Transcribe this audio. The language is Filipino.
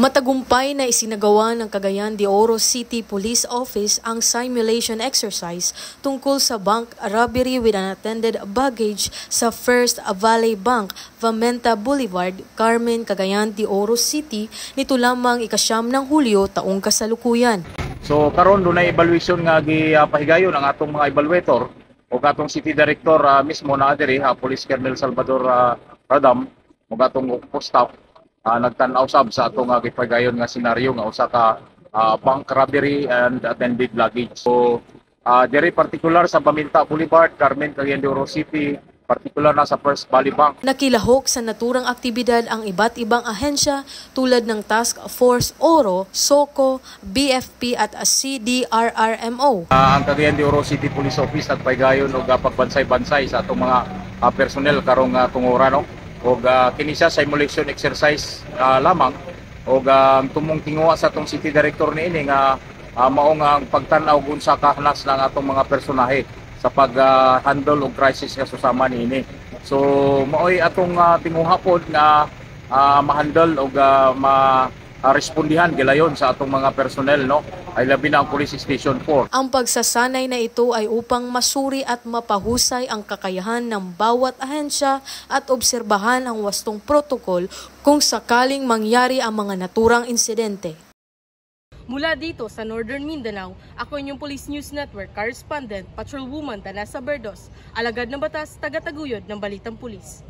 Matagumpay na isinagawa ng Cagayan de Oro City Police Office ang simulation exercise tungkol sa bank robbery with unattended baggage sa First Valley Bank, Vamenta Boulevard, Carmen, Cagayan de Oro City nito lamang ika-9 ng Hulyo taong kasalukuyan. So karon dunay evaluation nga gipahigayon ang atong mga evaluator o atong City Director mismo na diri Police Colonel Salvador Radam o atong staff. Nagtanaw sab sa atong gipahigayon nga senaryo nga usa ka bank robbery and attended luggage. So diri particular sa Vamenta Boulevard, Carmen, Cagayan de Oro City, partikular na sa First Valley Bank. Nakilahok sa naturang aktibidad ang iba't ibang ahensya tulad ng Task Force Oro, SOCO, BFP at CDRRMO. Ang Cagayan de Oro City Police Office nagpahigayon og pagbansay-bansay sa atong mga personnel karong tungora no. Og kini siya simulation exercise lamang og tumong tinguha sa atong City Director niini nga mao nga ang pagtan-aw unsa ka hanas ng atong mga personahe sa pag-handle og crisis nga susama niini. So maoy atong tinguha pod nga ma-handle og respondihan gilayon sa atong mga personnel no. Ay labi na ang Police Station 4. Ang pagsasanay na ito ay upang masuri at mapahusay ang kakayahan ng bawat ahensya at obserbahan ang wastong protokol kung sakaling mangyari ang mga naturang insidente. Mula dito sa Northern Mindanao, ako inyong Police News Network Correspondent, Patrolwoman Danasa Berdos, alagad ng batas, taga-taguyod ng Balitang Pulis.